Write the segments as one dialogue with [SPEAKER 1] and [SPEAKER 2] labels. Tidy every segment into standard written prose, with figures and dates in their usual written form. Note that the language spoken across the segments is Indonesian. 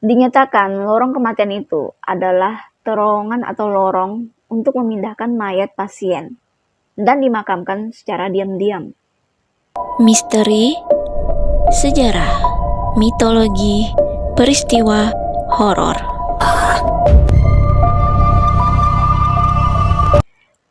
[SPEAKER 1] Dinyatakan lorong kematian itu adalah terowongan atau lorong untuk memindahkan mayat pasien dan dimakamkan secara diam-diam.
[SPEAKER 2] Misteri, sejarah, mitologi, peristiwa horor.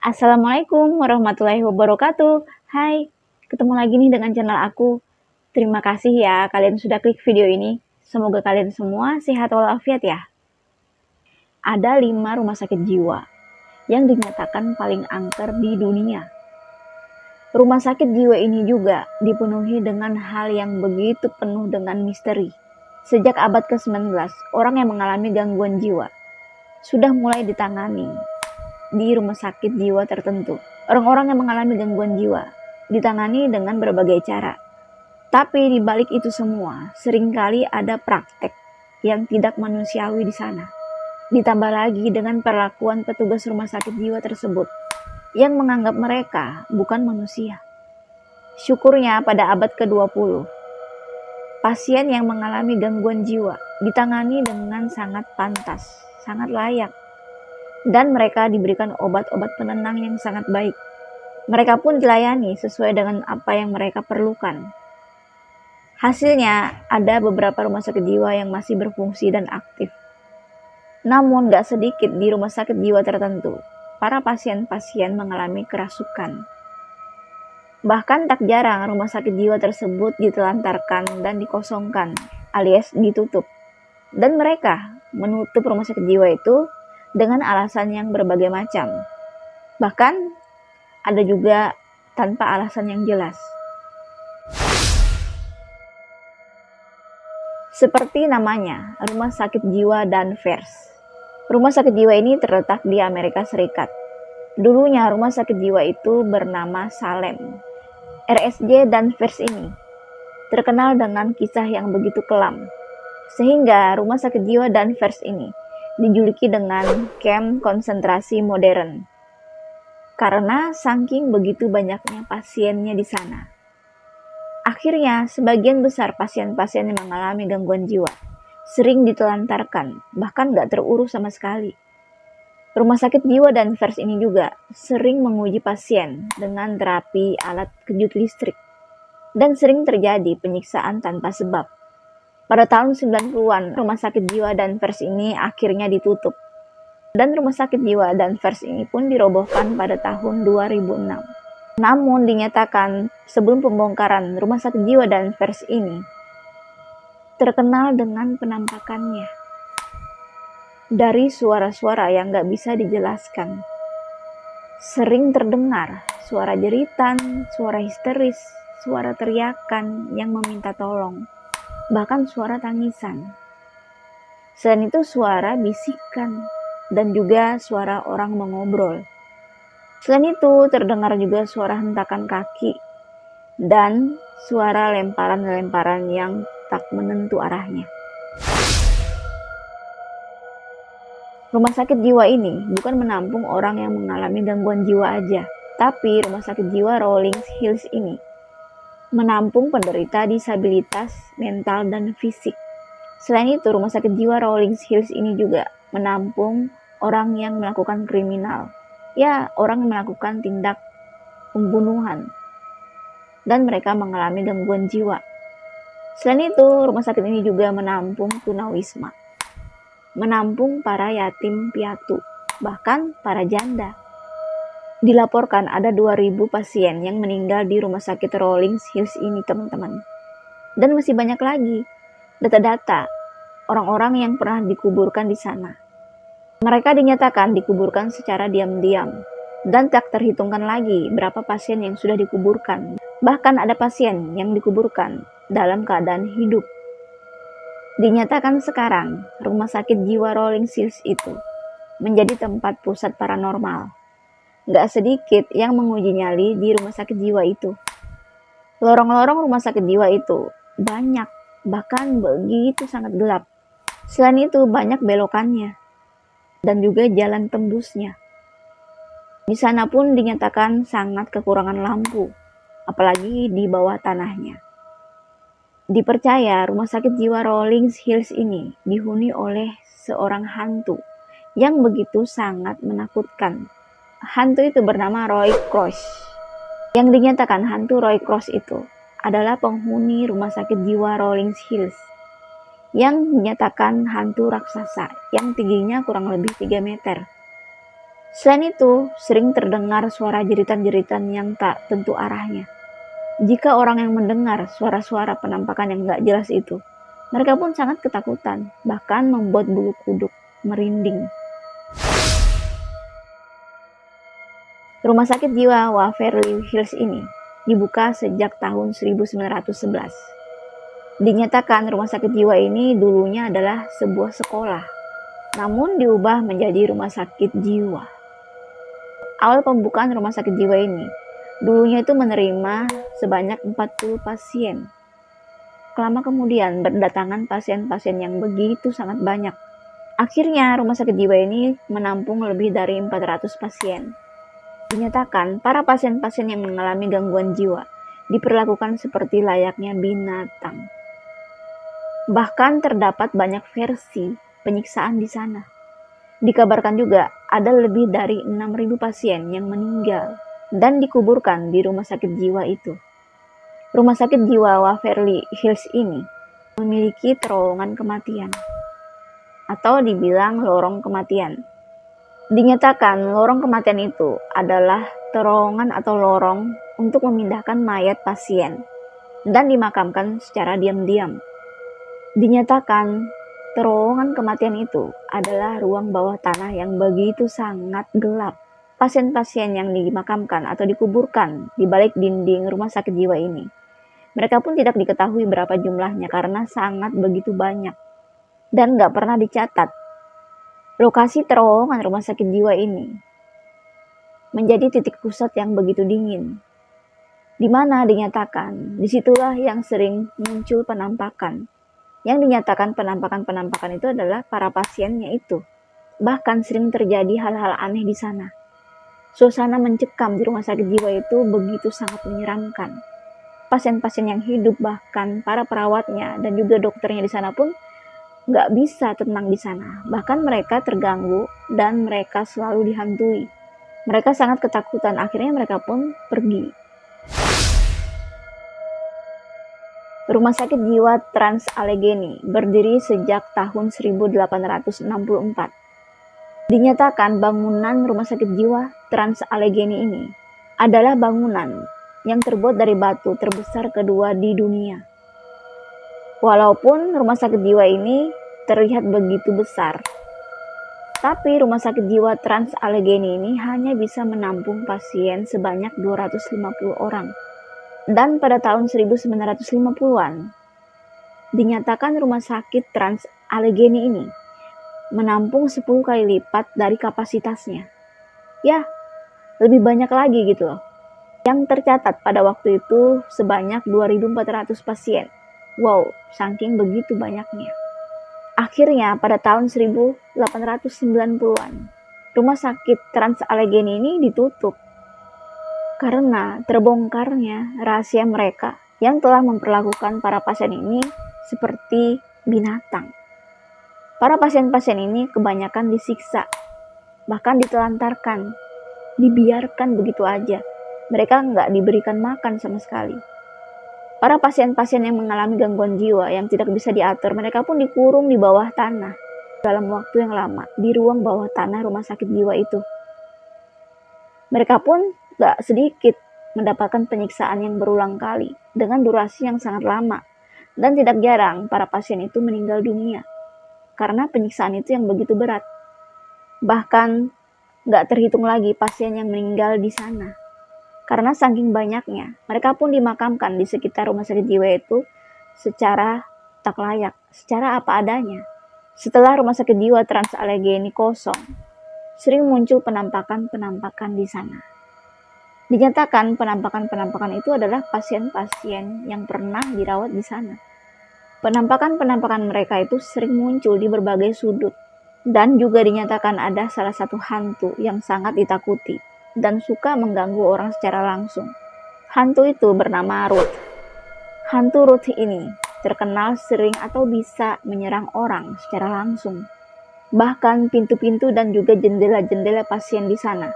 [SPEAKER 1] Assalamualaikum warahmatullahi wabarakatuh. Hai, ketemu lagi nih dengan channel aku. Terima kasih ya kalian sudah klik video ini. Semoga kalian semua sehat walafiat ya. Ada 5 rumah sakit jiwa yang dinyatakan paling angker di dunia. Rumah sakit jiwa ini juga dipenuhi dengan hal yang begitu penuh dengan misteri. Sejak abad ke-19, orang yang mengalami gangguan jiwa sudah mulai ditangani di rumah sakit jiwa tertentu. Orang-orang yang mengalami gangguan jiwa ditangani dengan berbagai cara. Tapi di balik itu semua, seringkali ada praktek yang tidak manusiawi di sana. Ditambah lagi dengan perlakuan petugas rumah sakit jiwa tersebut yang menganggap mereka bukan manusia. Syukurnya pada abad ke-20, pasien yang mengalami gangguan jiwa ditangani dengan sangat pantas, sangat layak. Dan mereka diberikan obat-obat penenang yang sangat baik. Mereka pun dilayani sesuai dengan apa yang mereka perlukan. Hasilnya, ada beberapa rumah sakit jiwa yang masih berfungsi dan aktif. Namun, gak sedikit di rumah sakit jiwa tertentu, para pasien-pasien mengalami kerasukan. Bahkan tak jarang rumah sakit jiwa tersebut ditelantarkan dan dikosongkan, alias ditutup. Dan mereka menutup rumah sakit jiwa itu dengan alasan yang berbagai macam. Bahkan ada juga tanpa alasan yang jelas. Seperti namanya, Rumah Sakit Jiwa Danvers. Rumah sakit jiwa ini terletak di Amerika Serikat. Dulunya rumah sakit jiwa itu bernama Salem. RSJ Danvers ini terkenal dengan kisah yang begitu kelam. Sehingga rumah sakit jiwa Danvers ini dijuluki dengan kamp konsentrasi modern karena saking begitu banyaknya pasiennya di sana. Akhirnya, sebagian besar pasien-pasien yang mengalami gangguan jiwa sering ditelantarkan, bahkan gak terurus sama sekali. Rumah sakit jiwa Danvers ini juga sering menguji pasien dengan terapi alat kejut listrik dan sering terjadi penyiksaan tanpa sebab. Pada tahun 90-an, rumah sakit jiwa Danvers ini akhirnya ditutup. Dan rumah sakit jiwa Danvers ini pun dirobohkan pada tahun 2006. Namun dinyatakan sebelum pembongkaran rumah sakit jiwa Danvers ini terkenal dengan penampakannya. Dari suara-suara yang gak bisa dijelaskan. Sering terdengar suara jeritan, suara histeris, suara teriakan yang meminta tolong. Bahkan suara tangisan. Selain itu suara bisikan dan juga suara orang mengobrol. Selain itu terdengar juga suara hentakan kaki dan suara lemparan-lemparan yang tak menentu arahnya. Rumah sakit jiwa ini bukan menampung orang yang mengalami gangguan jiwa aja, tapi rumah sakit jiwa Rolling Hills ini menampung penderita disabilitas mental dan fisik. Selain itu, rumah sakit jiwa Rolling Hills ini juga menampung orang yang melakukan kriminal. Ya, orang yang melakukan tindak pembunuhan. Dan mereka mengalami gangguan jiwa. Selain itu, rumah sakit ini juga menampung tunawisma. Menampung para yatim piatu, bahkan para janda. Dilaporkan ada 2.000 pasien yang meninggal di rumah sakit Rolling Hills ini, teman-teman. Dan masih banyak lagi data-data orang-orang yang pernah dikuburkan di sana. Mereka dinyatakan dikuburkan secara diam-diam dan tak terhitungkan lagi berapa pasien yang sudah dikuburkan. Bahkan ada pasien yang dikuburkan dalam keadaan hidup. Dinyatakan sekarang rumah sakit jiwa Rolling Hills itu menjadi tempat pusat paranormal. Gak sedikit yang menguji nyali di rumah sakit jiwa itu. Lorong-lorong rumah sakit jiwa itu banyak, bahkan begitu sangat gelap. Selain itu banyak belokannya dan juga jalan tembusnya. Di sana pun dinyatakan sangat kekurangan lampu, apalagi di bawah tanahnya. Dipercaya rumah sakit jiwa Rolling Hills ini dihuni oleh seorang hantu yang begitu sangat menakutkan. Hantu itu bernama Roy Cross. Yang dinyatakan hantu Roy Cross itu adalah penghuni rumah sakit jiwa Rolling Hills yang dinyatakan hantu raksasa yang tingginya kurang lebih 3 meter. Selain itu, sering terdengar suara jeritan-jeritan yang tak tentu arahnya. Jika orang yang mendengar suara-suara penampakan yang gak jelas itu, mereka pun sangat ketakutan, bahkan membuat bulu kuduk merinding. Rumah sakit jiwa Waverly Hills ini dibuka sejak tahun 1911. Dinyatakan rumah sakit jiwa ini dulunya adalah sebuah sekolah, namun diubah menjadi rumah sakit jiwa. Awal pembukaan rumah sakit jiwa ini, dulunya itu menerima sebanyak 40 pasien. Lama kemudian berdatangan pasien-pasien yang begitu sangat banyak. Akhirnya rumah sakit jiwa ini menampung lebih dari 400 pasien. Dinyatakan para pasien-pasien yang mengalami gangguan jiwa diperlakukan seperti layaknya binatang. Bahkan terdapat banyak versi penyiksaan di sana. Dikabarkan juga ada lebih dari 6.000 pasien yang meninggal dan dikuburkan di rumah sakit jiwa itu. Rumah sakit jiwa Waverly Hills ini memiliki terowongan kematian atau dibilang lorong kematian. Dinyatakan lorong kematian itu adalah terowongan atau lorong untuk memindahkan mayat pasien dan dimakamkan secara diam-diam. Dinyatakan terowongan kematian itu adalah ruang bawah tanah yang begitu sangat gelap. Pasien-pasien yang dimakamkan atau dikuburkan di balik dinding rumah sakit jiwa ini, mereka pun tidak diketahui berapa jumlahnya karena sangat begitu banyak dan gak pernah dicatat. Lokasi terowongan rumah sakit jiwa ini menjadi titik pusat yang begitu dingin, di mana dinyatakan disitulah yang sering muncul penampakan. Yang dinyatakan penampakan-penampakan itu adalah para pasiennya itu. Bahkan sering terjadi hal-hal aneh di sana. Suasana mencekam di rumah sakit jiwa itu begitu sangat menyeramkan. Pasien-pasien yang hidup, bahkan para perawatnya dan juga dokternya di sana pun gak bisa tenang di sana. Bahkan mereka terganggu dan mereka selalu dihantui. Mereka sangat ketakutan, akhirnya mereka pun pergi. Rumah sakit jiwa Trans Allegheny berdiri sejak tahun 1864. Dinyatakan bangunan rumah sakit jiwa Trans Allegheny ini adalah bangunan yang terbuat dari batu terbesar kedua di dunia. Walaupun rumah sakit jiwa ini terlihat begitu besar, tapi rumah sakit jiwa Trans Allegheny ini hanya bisa menampung pasien sebanyak 250 orang. Dan pada tahun 1950-an, dinyatakan rumah sakit Trans Allegheny ini menampung 10 kali lipat dari kapasitasnya. Ya, lebih banyak lagi gitu loh. Yang tercatat pada waktu itu sebanyak 2.400 pasien. Wow, saking begitu banyaknya. Akhirnya pada tahun 1890-an, rumah sakit Trans Allegheny ini ditutup karena terbongkarnya rahasia mereka yang telah memperlakukan para pasien ini seperti binatang. Para pasien-pasien ini kebanyakan disiksa, bahkan ditelantarkan, dibiarkan begitu aja. Mereka nggak diberikan makan sama sekali. Para pasien-pasien yang mengalami gangguan jiwa yang tidak bisa diatur, mereka pun dikurung di bawah tanah dalam waktu yang lama di ruang bawah tanah rumah sakit jiwa itu. Mereka pun gak sedikit mendapatkan penyiksaan yang berulang kali dengan durasi yang sangat lama, dan tidak jarang para pasien itu meninggal dunia karena penyiksaan itu yang begitu berat. Bahkan gak terhitung lagi pasien yang meninggal di sana. Karena saking banyaknya, mereka pun dimakamkan di sekitar rumah sakit jiwa itu secara tak layak, secara apa adanya. Setelah rumah sakit jiwa Trans Allegheny kosong, sering muncul penampakan-penampakan di sana. Dinyatakan penampakan-penampakan itu adalah pasien-pasien yang pernah dirawat di sana. Penampakan-penampakan mereka itu sering muncul di berbagai sudut, dan juga dinyatakan ada salah satu hantu yang sangat ditakuti dan suka mengganggu orang secara langsung. Hantu itu bernama Ruth. Hantu Ruth ini terkenal sering atau bisa menyerang orang secara langsung. Bahkan pintu-pintu dan juga jendela-jendela pasien di sana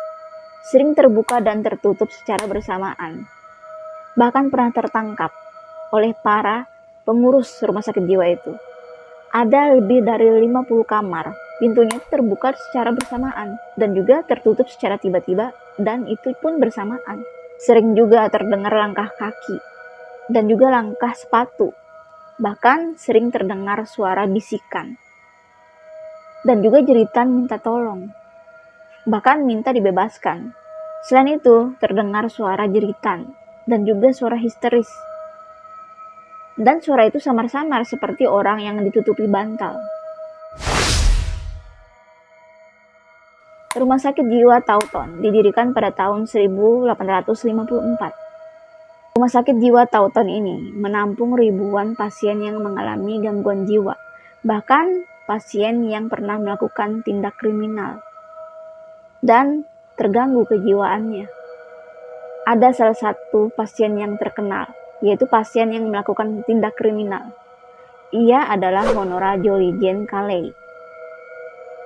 [SPEAKER 1] sering terbuka dan tertutup secara bersamaan. Bahkan pernah tertangkap oleh para pengurus rumah sakit jiwa itu. Ada lebih dari 50 kamar, pintunya itu terbuka secara bersamaan dan juga tertutup secara tiba-tiba dan itu pun bersamaan. Sering juga terdengar langkah kaki dan juga langkah sepatu. Bahkan sering terdengar suara bisikan dan juga jeritan minta tolong. Bahkan minta dibebaskan. Selain itu, terdengar suara jeritan dan juga suara histeris. Dan suara itu samar-samar seperti orang yang ditutupi bantal. Rumah Sakit Jiwa Taunton didirikan pada tahun 1854. Rumah Sakit Jiwa Taunton ini menampung ribuan pasien yang mengalami gangguan jiwa, bahkan pasien yang pernah melakukan tindak kriminal dan terganggu kejiwaannya. Ada salah satu pasien yang terkenal, yaitu pasien yang melakukan tindak kriminal. Ia adalah Honora Jolie Jane Calley.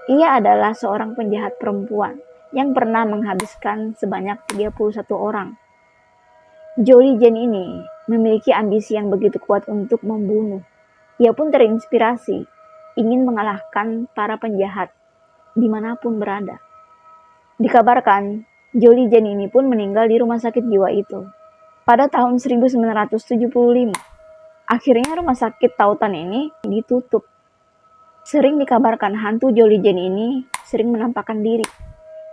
[SPEAKER 1] Ia adalah seorang penjahat perempuan yang pernah menghabiskan sebanyak 31 orang. Jolie Jane ini memiliki ambisi yang begitu kuat untuk membunuh. Ia pun terinspirasi, ingin mengalahkan para penjahat dimanapun berada. Dikabarkan, Jolie Jane ini pun meninggal di rumah sakit jiwa itu pada tahun 1975. Akhirnya rumah sakit Taunton ini ditutup. Sering dikabarkan hantu Jolie Jane ini sering menampakkan diri.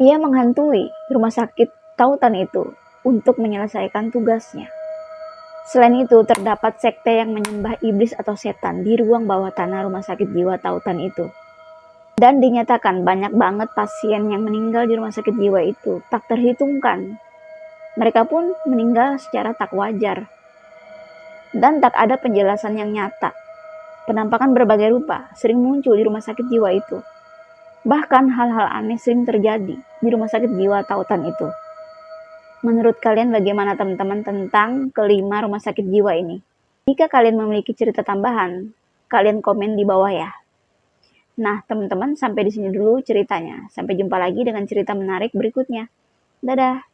[SPEAKER 1] Ia menghantui rumah sakit Taunton itu untuk menyelesaikan tugasnya. Selain itu, terdapat sekte yang menyembah iblis atau setan di ruang bawah tanah rumah sakit jiwa Taunton itu. Dan dinyatakan banyak banget pasien yang meninggal di rumah sakit jiwa itu, tak terhitungkan. Mereka pun meninggal secara tak wajar. Dan tak ada penjelasan yang nyata. Penampakan berbagai rupa sering muncul di rumah sakit jiwa itu. Bahkan hal-hal aneh sering terjadi di rumah sakit jiwa Taunton itu. Menurut kalian bagaimana teman-teman tentang kelima rumah sakit jiwa ini? Jika kalian memiliki cerita tambahan, kalian komen di bawah ya. Nah, teman-teman, sampai di sini dulu ceritanya. Sampai jumpa lagi dengan cerita menarik berikutnya. Dadah.